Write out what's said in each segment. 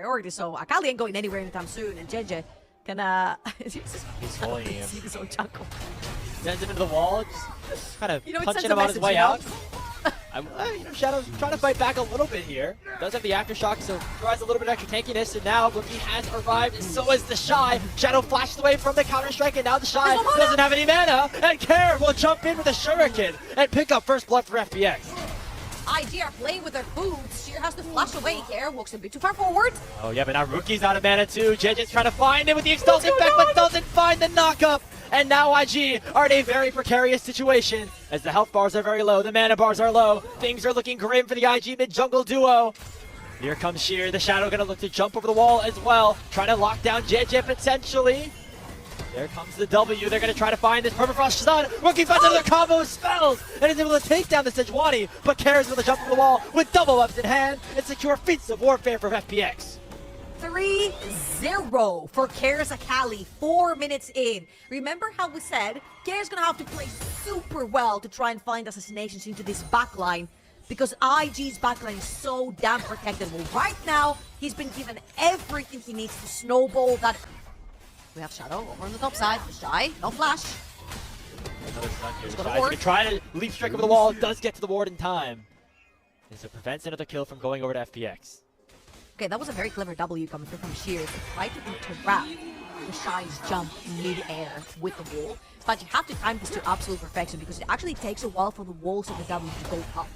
priority, so Akali ain't going anywhere anytime soon, and JJ can, He's holding him. his own jungle. Sends him into the wall, just kind of punching him on his way out. Shadow's trying to fight back a little bit here. Does have the aftershock, so provides a little bit of extra tankiness, and now Rookie has arrived, and so is the Shy. Shadow flashes away from the counter-strike, and now the Shy doesn't have any mana, and Care will jump in with a shuriken and pick up first blood for FPX. IG are playing with their foods. Sheer has to flash away. Care walks a bit too far forward. Oh yeah, but now Rookie's out of mana too. JJ's trying to find it with the explosive effect, but doesn't find the knockup. And now IG are in a very precarious situation as the health bars are very low, the mana bars are low. Things are looking grim for the IG mid-jungle duo. Here comes Sheer, the Shadow gonna look to jump over the wall as well, trying to lock down JJ potentially. There comes the W, they're gonna try to find this Permafrost stun. Rookie finds another combo of spells and is able to take down the Sejuani, but cares with a jump over the wall with double ups in hand and secure feats of warfare for FPX. 3-0 for Kare's Akali, 4 minutes in. Remember how we said Kare's gonna have to play super well to try and find assassinations into this backline because IG's backline is so damn protected. Well, right now, he's been given everything he needs to snowball that. We have Shadow over on the top side. Shy, no flash. Another stun here. Shy's gonna try to leap strike over the wall, does get to the ward in time. And so prevents another kill from going over to FPX. Okay, that was a very clever W coming through from Sheer to try to interrupt the Shy's jump mid-air with the wall. But you have to time this to absolute perfection because it actually takes a while for the walls of the W to go up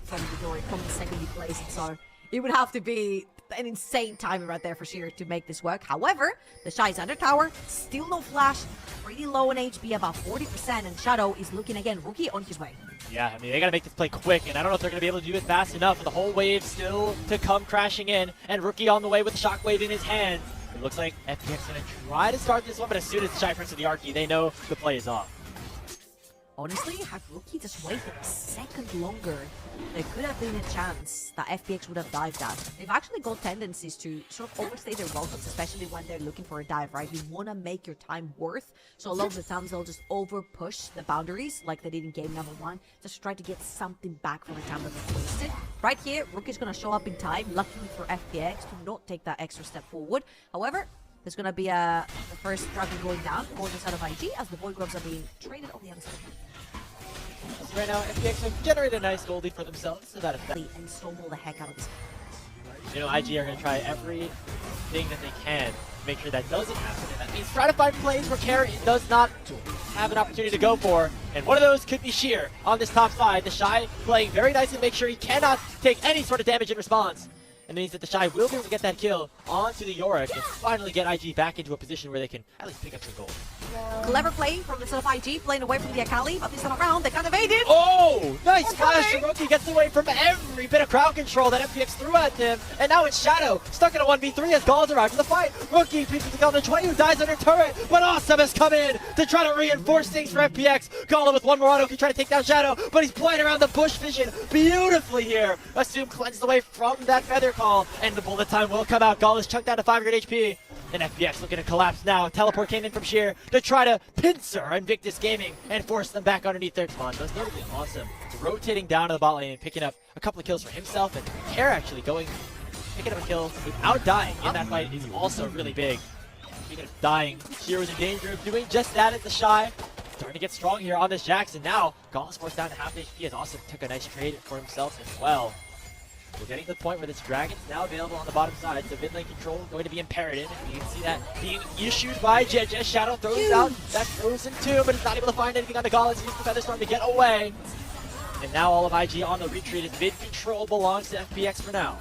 from the second you place it. So it would have to be an insane timing right there for Sheer to make this work. However, the Shy is under tower, still no flash, pretty low in HP, about 40%, and Shadow is looking again. Rookie on his way. Yeah, I mean, they gotta make this play quick, and I don't know if they're gonna be able to do it fast enough. The whole wave still to come crashing in, and Rookie on the way with the shockwave in his hand. It looks like FPX gonna try to start this one, but as soon as the Shy press to the Archie, they know the play is off. Honestly, had Rookie just waited a second longer, there could have been a chance that FPX would have dived that. They've actually got tendencies to sort of overstay their welcomes, especially when they're looking for a dive, right? You want to make your time worth, so a lot of the times they'll just over-push the boundaries, like they did in game number 1, just to try to get something back from the time that they've wasted. Right here, Rookie's going to show up in time, luckily for FPX to not take that extra step forward. However, there's going to be the first dragon going down, going inside of IG, as the Void Gloves are being traded on the other side. Right now, FPX have generated a nice goal lead for themselves to that effect. And snowball the heck out of this. You know, IG are going to try everything that they can to make sure that doesn't happen. And that means try to find plays where Care does not have an opportunity to go for. And one of those could be Sheer on this top side. The Shy playing very nice and make sure he cannot take any sort of damage in response. And means that the Shy will be able to get that kill onto the Yorick and finally get IG back into a position where they can at least pick up some gold. Clever play from the side of IG, playing away from the Akali, but this time around they kind of evaded. Oh, nice flash! Rookie gets away from every bit of crowd control that FPX threw at him, and now it's Shadow stuck in a 1v3 as Gall's arrived in the fight. Rookie picks the kill on the 20 who dies under turret, but Awesome has come in to try to reinforce things for FPX. Gala with one more auto can try to take down Shadow, but he's playing around the bush vision beautifully here. Assume cleanses away from that feather call, and the bullet time will come out. Gala is chunked down to 500 HP. And FPX looking to collapse now. Teleport came in from Sheer to try to pincer Invictus Gaming and force them back underneath their spawn. That's notably Awesome. Rotating down to the bot lane and picking up a couple of kills for himself, and Care actually picking up a kill without dying in that fight is also really big. Speaking of dying, Sheer was in danger of doing just that at the Shy. Starting to get strong here on this Jax, and now Gall's forced down to half HP as Awesome took a nice trade for himself as well. We're getting to the point where this Dragon's now available on the bottom side, so mid lane control is going to be imperative. You can see that being issued by JJ. Shadow throws out that Frozen 2, but he's not able to find anything on the Gauntlet. He's used the Featherstorm to get away. And now all of IG on the retreat as mid control belongs to FPX for now.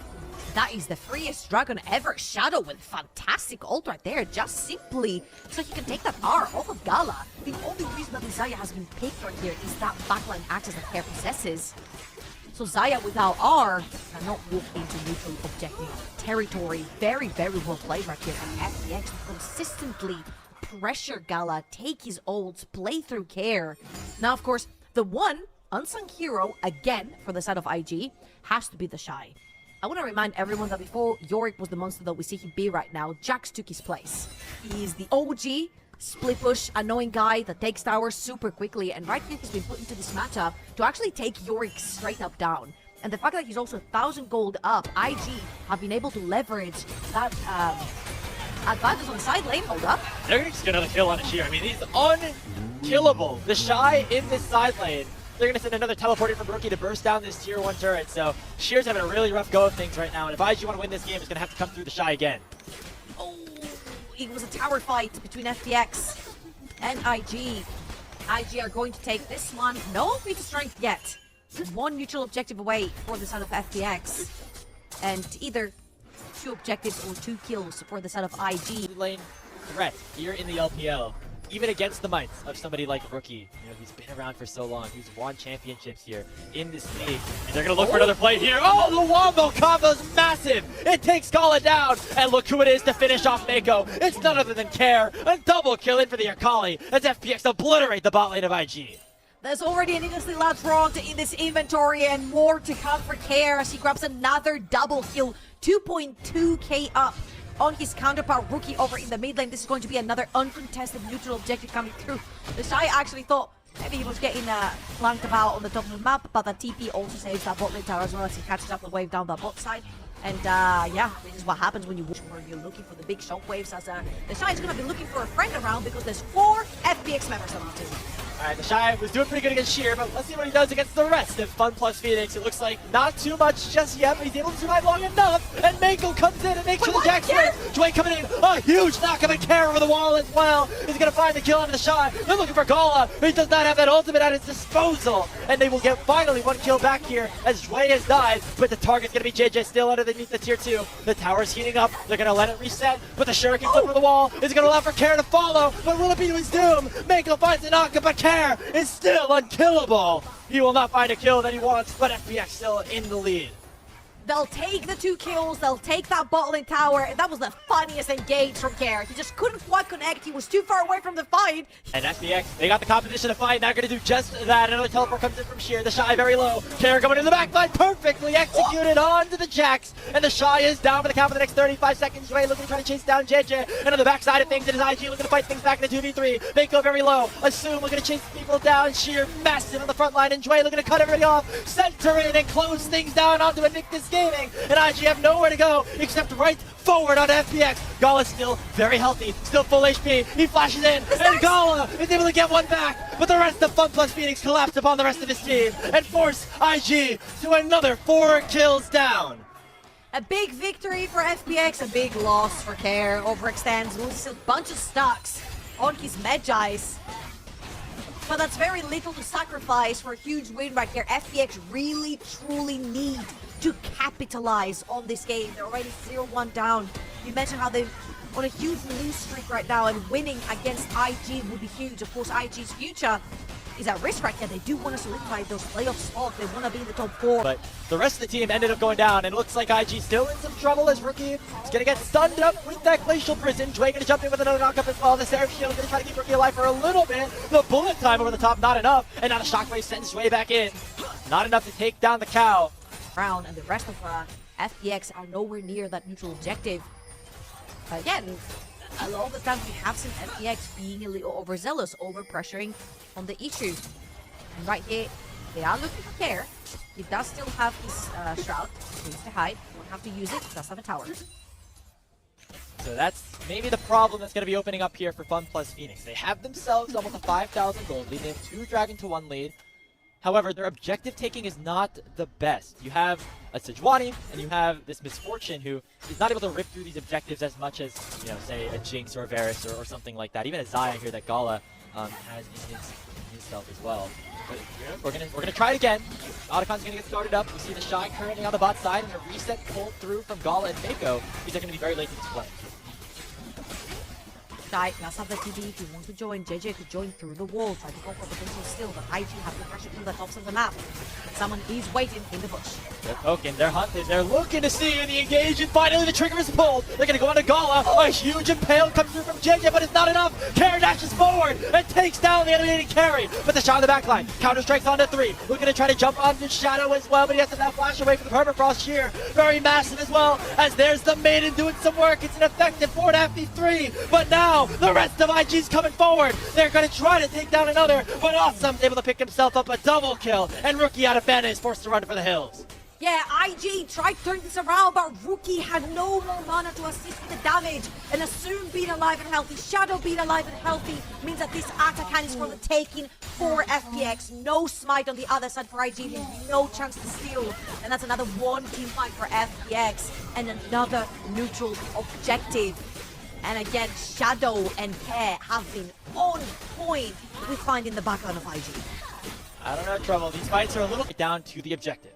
That is the freest dragon ever. Shadow with fantastic ult right there. Just simply so he can take that R off of Gala. The only reason that Zaya has been picked right here is that backline access that Care possesses. So Zaya without R cannot walk into neutral objective territory. Very, very well played right here from FPX to consistently pressure Gala, take his ults, play through Care. Now, of course, the one unsung hero, again, for the side of IG, has to be the Shy. I want to remind everyone that before Yorick was the monster that we see him be right now, Jax took his place. He's the OG split push, annoying guy that takes towers super quickly, and right here he's been put into this matchup to actually take Yorick straight up down. And the fact that he's also 1,000 gold up, IG have been able to leverage that advantage on the side lane. Hold up. They're going to just get another kill on Ashir. I mean, he's unkillable. The Shy in this side lane. They're going to send another teleporter from Rookie to burst down this tier 1 turret. So Shear's having a really rough go of things right now. And if IG want to win this game, it's going to have to come through the Shy again. Oh, it was a tower fight between FPX and IG. IG are going to take this one. No feat of strength yet. One neutral objective away for the side of FPX. And either 2 objectives or 2 kills for the side of IG. Lane threat here in the LPL. Even against the might of somebody like Rookie, you know, he's been around for so long, he's won championships here in this league. And they're gonna look for another play here. Oh, the wombo combo's massive! It takes Gala down, and look who it is to finish off Mako. It's none other than Care. A double kill in for the Akali as FPX obliterate the bot lane of IG. There's already an innocently lad front in this inventory and more to come for Care as he grabs another double kill. 2.2k up on his counterpart Rookie over in the mid lane. This is going to be another uncontested neutral objective coming through. The Shy actually thought maybe he was getting flanked about on the top of the map, but the TP also saves that bot lane tower as well as he catches up the wave down the bot side. And yeah, this is what happens when you're looking for the big shockwaves, as the Shy is going to be looking for a friend around because there's 4 FPX members on the team. Alright, the Shy was doing pretty good against Sheer, but let's see what he does against the rest of Fun Plus Phoenix. It looks like not too much just yet, but he's able to survive long enough. And Mako comes in and makes sure the Jack's win. Dwayne coming in, a huge knock of a Care over the wall as well. He's going to find the kill onto the Shy. They're looking for Gala, but he does not have that ultimate at his disposal. And they will get finally 1 kill back here as Dwayne has died, but the target's going to be JJ still underneath the tier 2. The tower's heating up. They're going to let it reset, but the Shuriken flip over the wall is going to allow for Care to follow. But will it be to his doom? Mako finds the knock, but Care is still unkillable. He will not find a kill that he wants, but FPX still in the lead. They'll take the 2 kills, they'll take that bot lane tower, and that was the funniest engage from Care. He just couldn't quite connect, he was too far away from the fight. And FPX, they got the competition to fight, now gonna do just that. Another teleport comes in from Sheer, the Shy very low. Care going in the backline, perfectly executed onto the Jax. And the Shy is down for the count for the next 35 seconds. Dwayne looking to try to chase down JJ. And on the backside of things, it is IG looking to fight things back in the 2v3. Mako very low, Assume looking to chase people down. Sheer massive on the front line, and Dwayne looking to cut everybody off. Center in and close things down onto a Nictus Gaming. And IG have nowhere to go except right forward on FPX. Gala still very healthy, still full HP. He flashes in, and Gala is able to get one back. But the rest of Fun Plus Phoenix collapse upon the rest of his team and force IG to another 4 kills down. A big victory for FPX, a big loss for Care. Overextends, loses a bunch of stocks on his Medjais. But that's very little to sacrifice for a huge win right here. FPX really, truly need to capitalize on this game. They're already 0-1 down. You mentioned how they're on a huge lose streak right now, and winning against IG would be huge. Of course, IG's future is at risk right here. They do want to solidify those playoff spots. They want to be in the top 4. But the rest of the team ended up going down, and it looks like IG still in some trouble as Rookie is going to get stunned up with that Glacial Prison. Dwayne going to jump in with another knockup as well. The Seraph Shield is going to try to keep Rookie alive for a little bit. The bullet time over the top, not enough. And now the Shockwave sends Dwayne back in. Not enough to take down the cow. Brown and the rest of FPX are nowhere near that neutral objective. Again, a lot of the time we have seen FPX being a little overzealous, over-pressuring on the issue. And right here, they are looking for Care. He does still have his Shroud. He needs to hide. Won't have to use it. Does have a tower. So that's maybe the problem that's going to be opening up here for Fun Plus Phoenix. They have themselves almost a 5,000 gold lead. They have 2 Dragon to 1 lead. However, their objective taking is not the best. You have a Sejuani, and you have this Misfortune who is not able to rip through these objectives as much as, you know, say a Jinx or a Varus or something like that. Even a Xayah here that Gala has in himself as well. But we're gonna try it again. Otacon's gonna get started up. We see the Shy currently on the bot side, and a reset pulled through from Gala and Mako. These are gonna be very late to this play. Shy does have the TD if he wants to join. JJ could join through the wall, try to go for potential steal, but IG have to pressure through the tops of the map. Someone is waiting in the bush. They're poking, they're hunting, they're looking to see the engage, and finally the trigger is pulled. They're gonna go on to Gala. A huge impale comes through from JJ, but it's not enough. Care dashes forward and takes down the animated carry. But the shot on the backline, counter strikes onto 3. Looking to try to jump onto Shadow as well, but he has to now flash away from the Permafrost here. Very massive as well, as there's the Maiden doing some work. It's an effective 4-3, but now the rest of IG's coming forward. They're gonna try to take down another, but Awesome's able to pick himself up a double kill, and Rookie out of mana is forced to run for the hills. Yeah, IG tried to turn this around, but Rookie had no more mana to assist with the damage. And Assume being alive and healthy, Shadow being alive and healthy means that this Atakan is for the taking for FPX. No smite on the other side for IG, no chance to steal. And that's another one team fight for FPX and another neutral objective. And again, Shadow and Care have been on point with finding the backline of IG. I don't know, Trouble. These fights are a little bit down to the objective.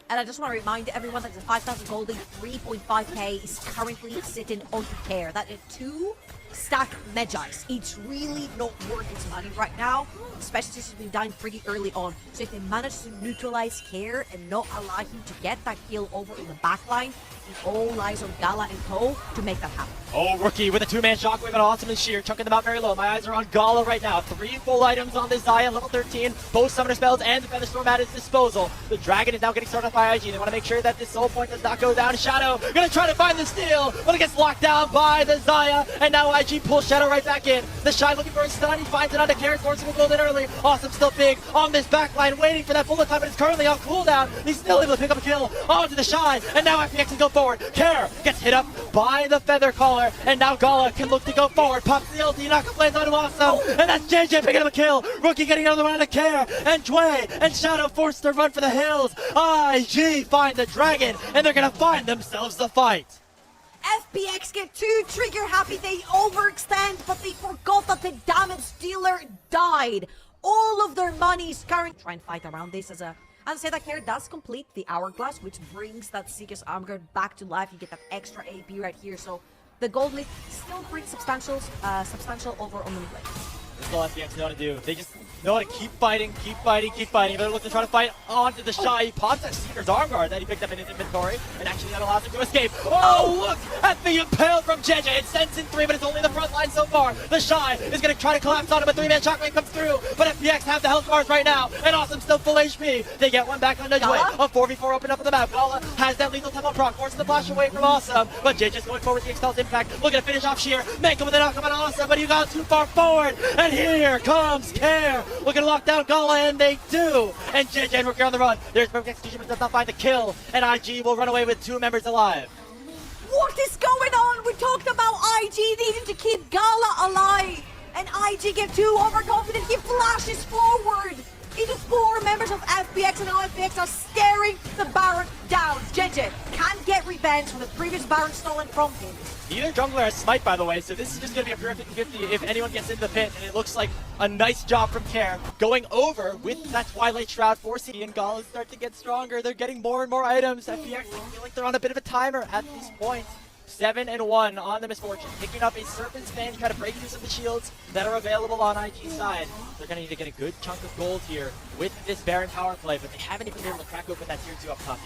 And I just want to remind everyone that the 5,000 gold lead 3.5k is currently sitting on Care. That is 2 stack Medjais. It's really not worth its money right now, especially since he's been dying pretty early on. So if they manage to neutralize Care and not allow him to get that kill over in the backline, it all lies on Gala and Co to make that happen. Oh, Rookie with a 2-man shockwave and awesome and sheer, chunking them out very low. My eyes are on Gala right now. 3 full items on this Xayah, level 13. Both summoner spells and the Feather Storm at his disposal. The Dragon is now getting started by IG. They want to make sure that this soul point does not go down. Shadow gonna try to find the steal, but it gets locked down by the Xayah. And now IG pulls Shadow right back in. The Shy looking for a stun. He finds it on the Care, forcing him to build in early. Awesome still big on this backline, waiting for that bullet time, but it's currently on cooldown. He's still able to pick up a kill onto the Shy, and now FPX can go forward. Care gets hit up by the Feather Caller, and now Gala can look to go forward. Pops the ulti, knockup lands on Awesome, and that's JJ picking up a kill. Rookie getting another one out of Care, and Dway and Shadow forced to run for the hills. IG find the Dragon, and they're gonna find themselves the fight. FPX get too trigger happy, they overextend, but they forgot that the damage dealer died. All of their money is current. Try and fight around this as I say that Care does complete the Hourglass, which brings that Seeker's Armor back to life. You get that extra AP right here, so the gold lead still pretty substantial over on the mid lane. This is all FPX know how to do. They just know how to keep fighting, keep fighting, keep fighting. They're looking to try to fight onto the Shy. He pops that Seeker's arm guard that he picked up in his inventory, and actually that allows him to escape. Oh, look at the impale from JJ. It sends in 3, but it's only the front line so far. The Shy is going to try to collapse on him, but 3-man shockwave comes through. But FPX have the health bars right now, and Awesome still full HP. They get one back on Dway. A 4v4 open up on the map. Gala has that lethal tempo proc, forcing the flash away from Awesome. But JJ's going forward with the Expel's impact. Looking to finish off Sheer. Make him with a knockup on Awesome, but he got too far forward. And here comes Care. Looking to lock down Gala, and they do. And JJ and Rookie on the run. There's perfect execution, but does not find the kill. And IG will run away with 2 members alive. What is going on? We talked about IG needing to keep Gala alive. And IG get too overconfident. He flashes forward into 4 members of FPX, and now FPX are staring the Baron down. JJ can get revenge for the previous Baron stolen from him. Neither jungler has smite, by the way, so this is just going to be a pure 50-50 if anyone gets into the pit, and it looks like a nice job from Care going over with that Twilight Shroud for CD, and Gala start to get stronger. They're getting more and more items. FPX feel like they're on a bit of a timer at this point. 7-1 on the Misfortune, picking up a Serpent's Fan to try to break use of the shields that are available on IG's side. They're going to need to get a good chunk of gold here with this Baron power play, but they haven't even been able to crack open that tier 2 up top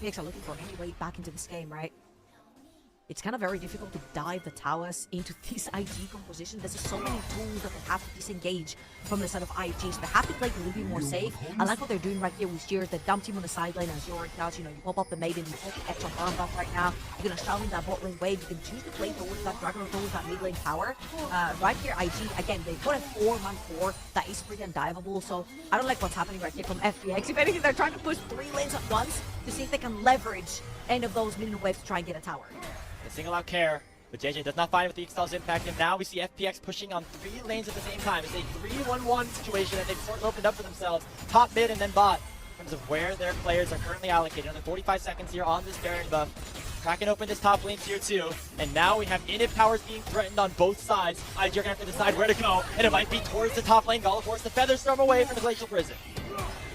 yet. FPX are looking for any way back into this game, right? It's kind of very difficult to dive the towers into this IG composition. There's so many tools that they have to disengage from the side of IG, so they have to play a little bit more safe. I like what they're doing right here with Sheer. They dumped him on the side lane as Yorick does. You know, you pop up the Maiden, you pop the extra farm buff right now. You're going to shove in that bot lane wave. You can choose to play towards that Dragon or towards that mid lane tower. Right here, IG, again, they've got a 4-man 4 that is pretty undiveable, so I don't like what's happening right here from FPX. If anything, they're trying to push 3 lanes at once to see if they can leverage any of those minion waves to try and get a tower. They single out Care, but JJ does not find it with the Expel's impact, and now we see FPX pushing on 3 lanes at the same time. It's a 3-1-1 situation that they've sort of opened up for themselves, top, mid, and then bot, in terms of where their players are currently allocated. Another 45 seconds here on this Baron buff. Cracking open this top lane tier 2, and now we have inhib towers being threatened on both sides. IG are going to have to decide where to go, and it might be towards the top lane. Gala forced the Feather Storm away from the Glacial Prison.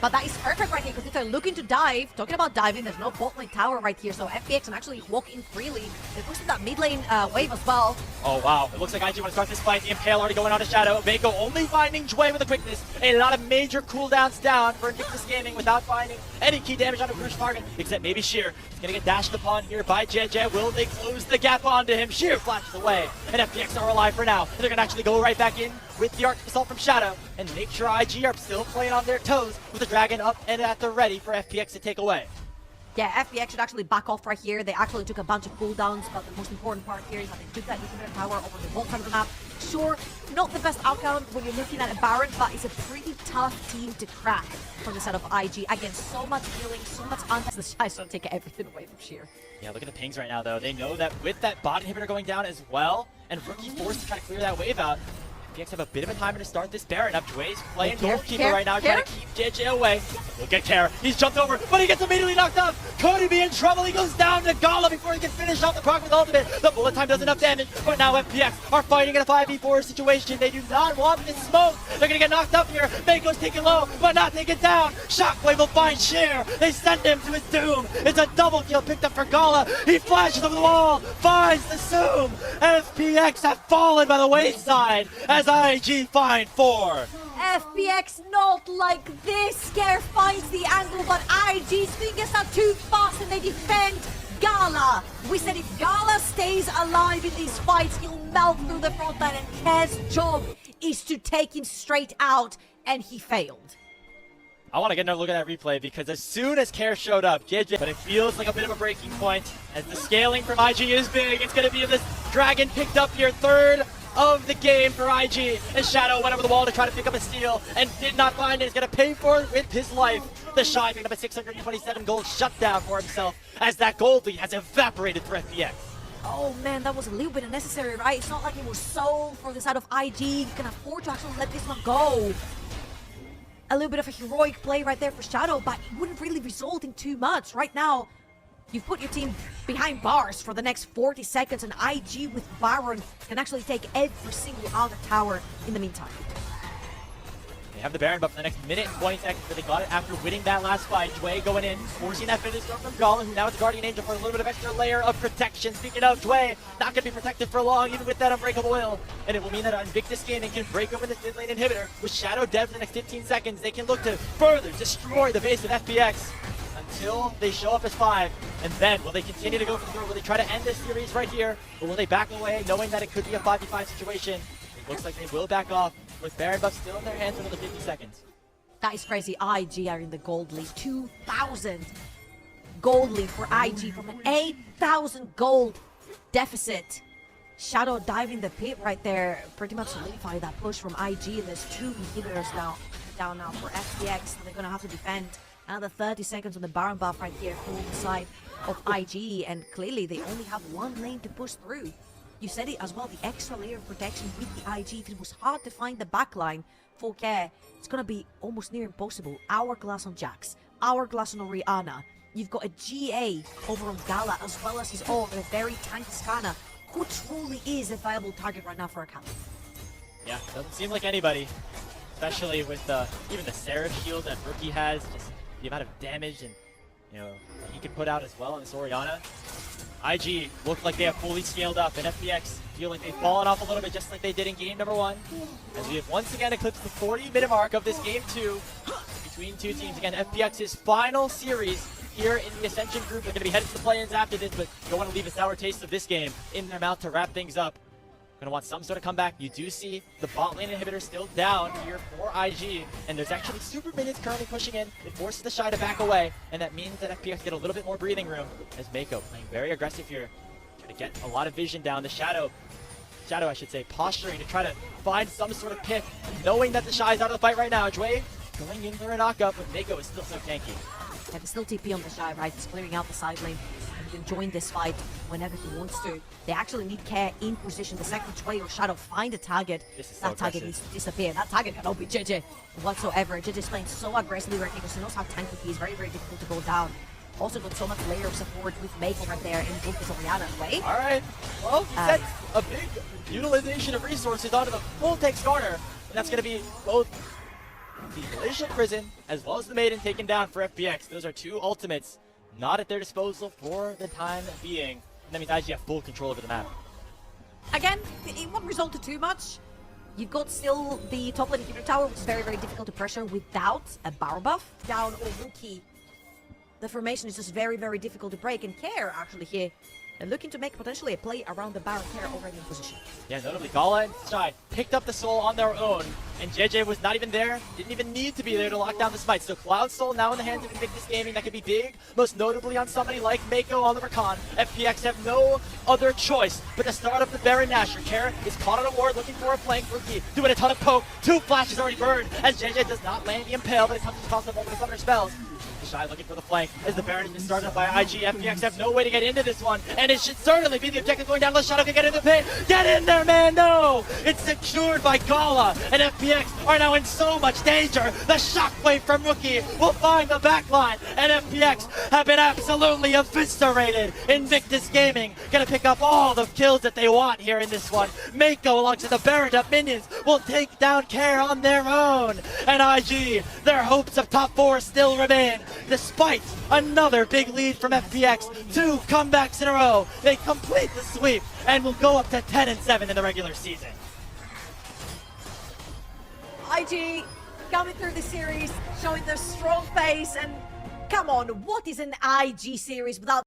But that is perfect right here, because if they're looking to dive, talking about diving, there's no bot lane tower right here, so FPX can actually walk in freely. They're pushing that mid lane wave as well. Oh wow, it looks like IG want to start this fight. The Impale already going on to Shadow. Mako only finding Dway with the quickness. A lot of major cooldowns down for Invictus Gaming without finding any key damage on a crucial target, except maybe Sheer. He's going to get dashed upon here by JJ. Will they close the gap onto him? Sheer flashes away, and FPX are alive for now. And they're going to actually go right back in with the Arctic Assault from Shadow and make sure IG are still playing on their toes with the Dragon up and at the ready for FPX to take away. Yeah, FPX should actually back off right here. They actually took a bunch of cooldowns, but the most important part here is that they took that nuclear tower over the whole side of the map. Sure, not the best outcome when you're looking at a Baron, but it's a pretty tough team to crack from the side of IG. Again, so much healing, so much untouched. The Shy's trying to take everything away from Sheer. Yeah, look at the pings right now, though. They know that with that bot inhibitor going down as well, and Rookie forced to try to clear that wave out, FPX have a bit of a timer to start this Baron up. Dway's playing goalkeeper right now, trying to keep JJ away. Look at Care. He's jumped over, but he gets immediately knocked up. Cody be in trouble. He goes down to Gala before he can finish off the proc with ultimate. The bullet time does enough damage, but now FPX are fighting in a 5v4 situation. They do not want this smoke. They're going to get knocked up here. Mako's taken low, but not taken down. Shockwave will find Sheer. They send him to his doom. It's a double kill picked up for Gala. He flashes over the wall, finds the Zoom. FPX have fallen by the wayside as IG find 4. FPX not like this. Scare finds the angle, but IG's fingers are too fast and they defend Gala. We said if Gala stays alive in these fights, he'll melt through the front line, and Care's job is to take him straight out, and he failed. I want to get another look at that replay because as soon as Care showed up, JJ, but it feels like a bit of a breaking point as the scaling from IG is big. It's going to be this Dragon picked up here, third of the game for IG, and Shadow went over the wall to try to pick up a steal and did not find it. He's going to pay for it with his life. The Shy picked up a 627 gold shutdown for himself as that gold lead has evaporated for FPX. Oh man, that was a little bit unnecessary, right? It's not like it was sold for the side of IG. You can afford to actually let this one go. A little bit of a heroic play right there for Shadow, but it wouldn't really result in too much. Right now, you've put your team behind bars for the next 40 seconds, and IG with Baron can actually take every single other tower in the meantime. They have the Baron buff for the next minute and 20 seconds, but they got it after winning that last fight. Dway going in, forcing that finish throw from Gala, who now is Guardian Angel for a little bit of extra layer of protection. Speaking of Dway, not going to be protected for long, even with that Unbreakable Will. And it will mean that Invictus Gaming can break open this mid lane inhibitor. With Shadow dead for the next 15 seconds, they can look to further destroy the base of FPX until they show up as 5. And then, will they continue to go for through? Will they try to end this series right here? Or will they back away, knowing that it could be a 5v5 situation? It looks like they will back off, with Baron buff still in their hands for another 50 seconds. That is crazy. IG are in the gold lead. 2,000 gold lead for IG from an 8,000 gold deficit. Shadow diving the pit right there, pretty much solidify that push from IG, and there's 2 inhibitors now down now for FPX, so they're gonna have to defend another 30 seconds on the Baron buff right here for the side of IG, and clearly they only have 1 lane to push through. You said it as well, the extra layer of protection with the IG. If it was hard to find the backline for Care, it's gonna be almost near impossible. Hourglass on Jax, Hourglass on Orianna. You've got a GA over on Gala, as well as his own, and a very tanky Skarner, who truly is a viable target right now for a Kali. Yeah, doesn't seem like anybody, especially with even the Seraph shield that Rookie has, just the amount of damage and he can put out as well in this Orianna. IG look like they have fully scaled up, and FPX feel like they've fallen off a little bit, just like they did in game number 1. As we have once again eclipsed the 40-minute mark of this game 2 between 2 teams. Again, FPX's final series here in the Ascension group. They're going to be headed to the play-ins after this, but don't want to leave a sour taste of this game in their mouth to wrap things up. Going to want some sort of comeback. You do see the bot lane inhibitor still down here for IG, and there's actually super minions currently pushing in. It forces the Shy to back away, and that means that FPX get a little bit more breathing room as Mako playing very aggressive here, trying to get a lot of vision down. The Shadow I should say, posturing to try to find some sort of pick, knowing that the Shy is out of the fight right now. Dway going in for a knockup, but Mako is still so tanky. Yeah, there's still TP on the Shy, right? He's clearing out the side lane. He can join this fight whenever he wants to. They actually need Care in position. The second Dway or Shadow find a target, that target needs to disappear. That target cannot be JJ whatsoever. JJ's playing so aggressively right now because he knows how tanky he is. Very difficult to go down. Also got so much layer of support with Mako right there and Lucas Orianna away. Alright, well, he sets a big utilization of resources onto the full take Skarner, and that's going to be both the Glacial Prison as well as the Maiden taken down for FPX. Those are 2 ultimates not at their disposal for the time being. And that means IG have full control over the map. Again, it won't result to too much. You've got still the top lane inhibitor tower, which is very difficult to pressure without a Baron buff. Down or Rookie, the formation is just very difficult to break, and Care actually here and looking to make potentially a play around the Baron here already in position. Yeah, notably, Gala and Shy picked up the Soul on their own, and JJ was not even there, didn't even need to be there to lock down the smite. So Cloud Soul now in the hands of Invictus Gaming, that could be big, most notably on somebody like Mako on the Rakan. FPX have no other choice but to start up the Baron Nashor. Kara is caught on a ward, looking for a flank. Rookie doing a ton of poke, 2 flashes already burned, as JJ does not land the Impale, but it comes to cost of multiple summoner spells. Shy looking for the flank as the Baron has been started up by IG. FPX have no way to get into this one, and it should certainly be the objective going down unless Shadow can get in the pit. Get in there, man! No! It's secured by Gala, and FPX are now in so much danger. The shockwave from Rookie will find the backline, and FPX have been absolutely eviscerated. Invictus Gaming gonna pick up all the kills that they want here in this one. Mako alongside the Baron up minions will take down Care on their own, and IG, their hopes of top 4 still remain. Despite another big lead from FPX, 2 comebacks in a row, they complete the sweep and will go up to 10-7 in the regular season. IG coming through the series, showing their strong face, and come on, what is an IG series without